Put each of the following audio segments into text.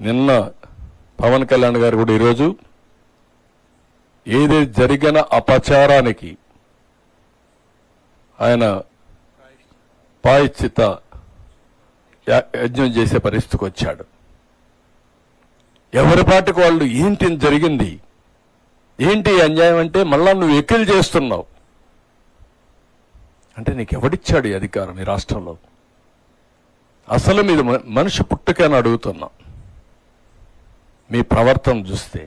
నిన్న పవన్ కళ్యాణ్ గారు కూడా ఈరోజు ఏది జరిగిన అపచారానికి ఆయన ప్రాయశ్చిత్త యజ్ఞం చేసే పరిస్థితికి వచ్చాడు. ఎవరి పాటికి వాళ్ళు ఏంటి జరిగింది, ఏంటి అన్యాయం అంటే మళ్ళా నువ్వు ఎక్కిలు చేస్తున్నావు అంటే నీకు ఎవడిచ్చాడు ఈ అధికారం ఈ రాష్ట్రంలో? అసలు మీద మనిషి పుట్టుకని అడుగుతున్నా. మీ ప్రవర్తన చూస్తే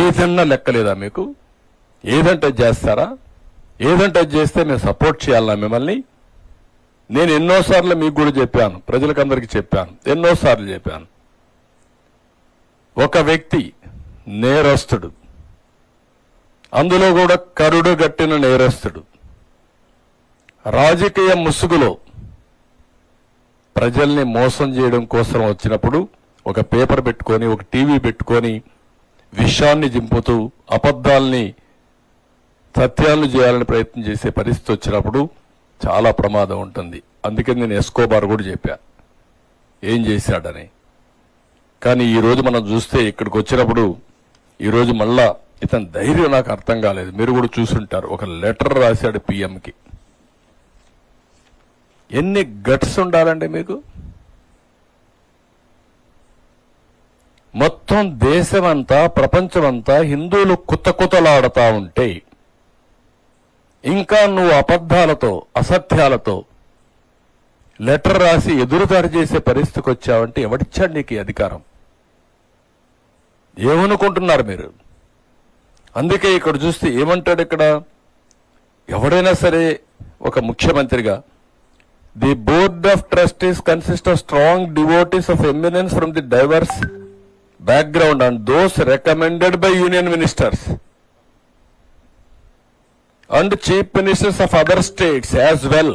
ఏదన్నా లెక్కలేదా మీకు? ఏదంటే చేస్తారా? ఏదంటే చేస్తే మేము సపోర్ట్ చేయాలన్నా మిమ్మల్ని? నేను ఎన్నోసార్లు మీకు కూడా చెప్పాను, ప్రజలకందరికీ చెప్పాను, ఎన్నోసార్లు చెప్పాను. ఒక వ్యక్తి నేరస్తుడు, అందులో కూడా కరుడు గట్టిన నేరస్తుడు, రాజకీయ ముసుగులో ప్రజల్ని మోసం చేయడం కోసం వచ్చినప్పుడు ఒక పేపర్ పెట్టుకొని, ఒక టీవీ పెట్టుకొని విషాన్ని జింపుతూ అబద్ధాల్ని సత్యాలను చేయాలని ప్రయత్నం చేసే పరిస్థితి వచ్చినప్పుడు చాలా ప్రమాదం ఉంటుంది. అందుకే నేను ఎస్కోబార్ కూడా చెప్పా ఏం చేశాడని. కానీ ఈరోజు మనం చూస్తే ఇక్కడికి వచ్చినప్పుడు ఈరోజు మళ్ళా ఇతని ధైర్యం నాకు అర్థం కాలేదు. మీరు కూడా చూసుంటారు, ఒక లెటర్ రాశాడు పిఎంకి. ఎన్ని గట్స్ ఉండాలండి మీకు? మొత్తం దేశమంతా ప్రపంచమంతా హిందువులు కుతకుతలాడుతా ఉంటే ఇంకా నువ్వు అబద్ధాలతో అసత్యాలతో లెటర్ రాసి ఎదురుదాడి చేసే పరిస్థితికి వచ్చావంటే ఎవడిచ్చాడు నీకు ఈ అధికారం? ఏమనుకుంటున్నారు మీరు? అందుకే ఇక్కడ చూస్తే ఏమంటాడు ఇక్కడ, ఎవడైనా సరే ఒక ముఖ్యమంత్రిగా the board of trustees consist of strong devotees of eminence from the divorce background and those recommended by union ministers and chief ministers of other states as well.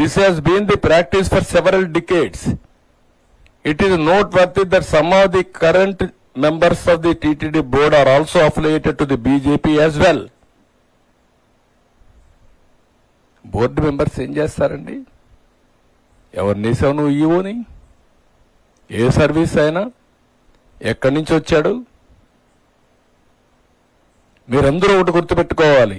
This has been the practice for several decades. It is noteworthy that some of the current members of the TTD board are also affiliated to the BJP as well. Board members ఏం చేస్తారండి? ఎవరినేసావు నువ్వు ఈవోని? ఏ service అయినా ఎక్కడి నుంచి వచ్చాడు? మీరందరూ ఒకటి గుర్తుపెట్టుకోవాలి,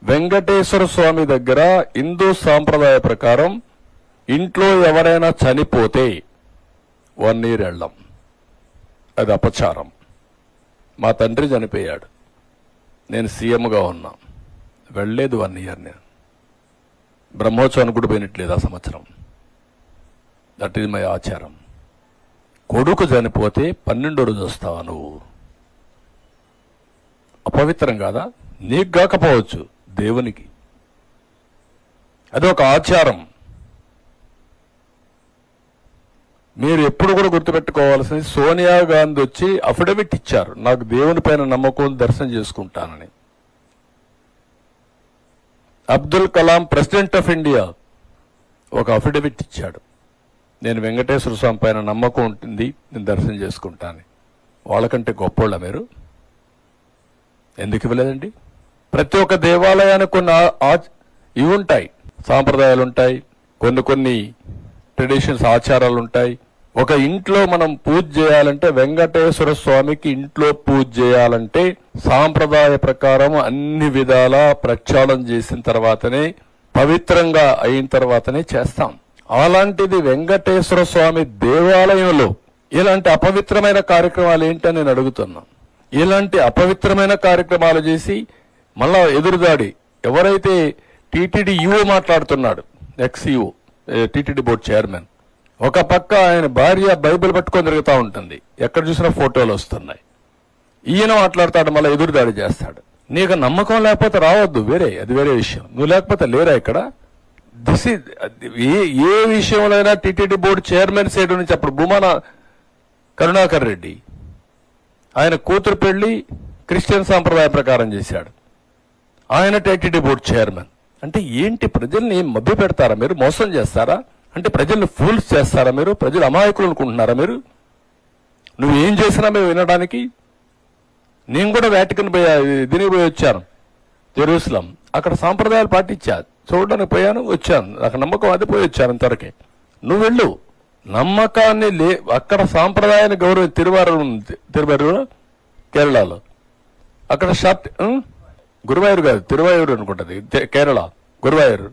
వెంకటేశ్వర స్వామి దగ్గర హిందూ సాంప్రదాయ ప్రకారం ఇంట్లో ఎవరైనా చనిపోతే 1 year వెళ్ళం, అది అపచారం. మా తండ్రి చనిపోయాడు, నేను సీఎంగా ఉన్నా, వెళ్ళలేదు 1 year. నేను బ్రహ్మోత్సవానికి కూడా పోయినట్లేదు ఆ సంవత్సరం. దట్ ఈజ్ మై ఆచారం. కొడుకు చనిపోతే 12వ రోజు వస్తావా నువ్వు? అపవిత్రం కాదా? నీకు కాకపోవచ్చు, దేవునికి. అది ఒక ఆచారం. మీరు ఎప్పుడు కూడా గుర్తుపెట్టుకోవాల్సింది, సోనియా గాంధీ వచ్చి అఫిడవిట్ ఇచ్చారు, నాకు దేవుని పైన నమ్మకం, దర్శనం చేసుకుంటానని. Abdul Kalam president of India ఒక అఫిడవిట్ ఇచ్చాడు, నేను వెంకటేశ్వర స్వామి పైన నమ్మకం ఉంటుంది, నేను దర్శనం చేసుకుంటాను. వాళ్ళకంటే గొప్పోళ్ళ మీరు? ఎందుకు ఇవ్వలేదండి? ప్రతి ఒక్క దేవాలయానికి కొన్ని ఇవి ఉంటాయి, సాంప్రదాయాలు ఉంటాయి, కొన్ని ట్రెడిషన్స్, ఆచారాలు ఉంటాయి. ఒక ఇంట్లో మనం పూజ చేయాలంటే, వెంకటేశ్వర స్వామికి ఇంట్లో పూజ చేయాలంటే సాంప్రదాయ ప్రకారం అన్ని విధాలా ప్రక్షాళన చేసిన తర్వాతనే, పవిత్రంగా అయిన తర్వాతనే చేస్తాం. అలాంటిది వెంకటేశ్వర స్వామి దేవాలయంలో ఇలాంటి అపవిత్రమైన కార్యక్రమాలు ఏంటని నేను అడుగుతున్నా. ఇలాంటి అపవిత్రమైన కార్యక్రమాలు చేసి మళ్ళా ఎదురుదాడి. ఎవరైతే టీటీడీ ఈఓ మాట్లాడుతున్నాడు, ఎక్స్-ఈఓ, టీటీడీ బోర్డు చైర్మన్, ఒక పక్క ఆయన భార్య బైబిల్ పట్టుకొని తిరుగుతూ ఉంటుంది, ఎక్కడ చూసినా ఫోటోలు వస్తున్నాయి. ఈయన మాట్లాడతాడు, మళ్ళీ ఎదురుదాడి చేస్తాడు. నీకు నమ్మకం లేకపోతే రావద్దు, అది వేరే విషయం. నువ్వు లేకపోతే లేరా ఇక్కడ? ఏ విషయంలో టీటీడీ బోర్డు చైర్మన్ సైడ్ నుంచి అప్పుడు భూమాన కరుణాకర్ రెడ్డి ఆయన కూతురు పెళ్లి క్రిస్టియన్ సాంప్రదాయ ప్రకారం చేశాడు, ఆయన టీటీడీ బోర్డు చైర్మన్. అంటే ఏంటి? ప్రజల్ని మభ్య పెడతారా మీరు? మోసం చేస్తారా? అంటే ప్రజల్ని ఫూల్స్ చేస్తారా మీరు? ప్రజలు అమాయకులు అనుకుంటున్నారా మీరు? నువ్వేం చేసినా మేము వినడానికి. నేను కూడా వాటికన్ దీనికి పోయి వచ్చాను, జెరూసలం. అక్కడ సాంప్రదాయాలు పాటించా, చూడడానికి పోయాను, వచ్చాను. నాకు నమ్మకం అది, పోయి వచ్చాను అంతవరకే. నువ్వు వెళ్ళు, నమ్మకాన్ని అక్కడ సాంప్రదాయాన్ని గౌరవం తిరువారూరు కేరళలో అక్కడ షర్ట్ గురువాయూరు కాదు తిరువాయూరు అనుకుంటది కేరళ గురువాయూరు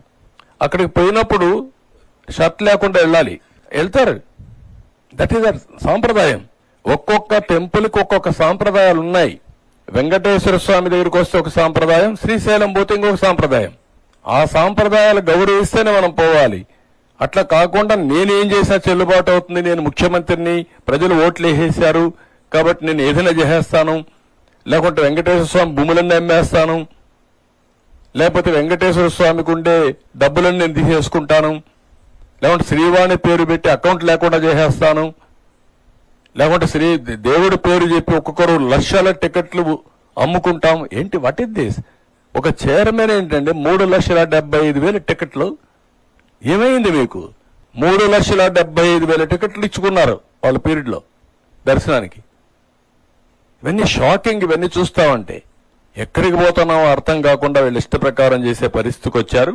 అక్కడికి పోయినప్పుడు షర్ట్ లేకుండా వెళ్తారు. దట్ ఈస్ సాంప్రదాయం. ఒక్కొక్క టెంపుల్కి ఒక్కొక్క సాంప్రదాయాలు ఉన్నాయి. వెంకటేశ్వర స్వామి దగ్గరికి వస్తే ఒక సాంప్రదాయం, శ్రీశైలం పోతే ఇంకొక సాంప్రదాయం. ఆ సాంప్రదాయాలు గౌరవిస్తేనే మనం పోవాలి. అట్లా కాకుండా నేనేం చేసినా చెల్లుబాటు అవుతుంది, నేను ముఖ్యమంత్రిని, ప్రజలు ఓట్లు వేసేశారు కాబట్టి నేను ఏదైనా చేసేస్తాను, లేకుంటే వెంకటేశ్వర స్వామి భూములన్నీ అమ్మేస్తాను, లేకపోతే వెంకటేశ్వర స్వామికి ఉండే డబ్బులన్నీ నేను తీసేసుకుంటాను, లేకుంటే శ్రీవాణి పేరు పెట్టి అకౌంట్ లేకుండా చేసేస్తాను, లేకుంటే దేవుడి పేరు చెప్పి ఒక్కొక్కరు లక్షల టికెట్లు అమ్ముకుంటాం. ఏంటి వాట్ ఇస్ దిస్? ఒక చైర్మన్ ఏంటంటే 3,75,000 టికెట్లు. ఏమైంది మీకు? 3,75,000 టికెట్లు ఇచ్చుకున్నారు వాళ్ళ పీరియడ్ లో దర్శనానికి. ఇవన్నీ షాకింగ్. ఇవన్నీ చూస్తామంటే ఎక్కడికి పోతున్నామో అర్థం కాకుండా వీళ్ళు ఇష్ట ప్రకారం చేసే పరిస్థితికి వచ్చారు.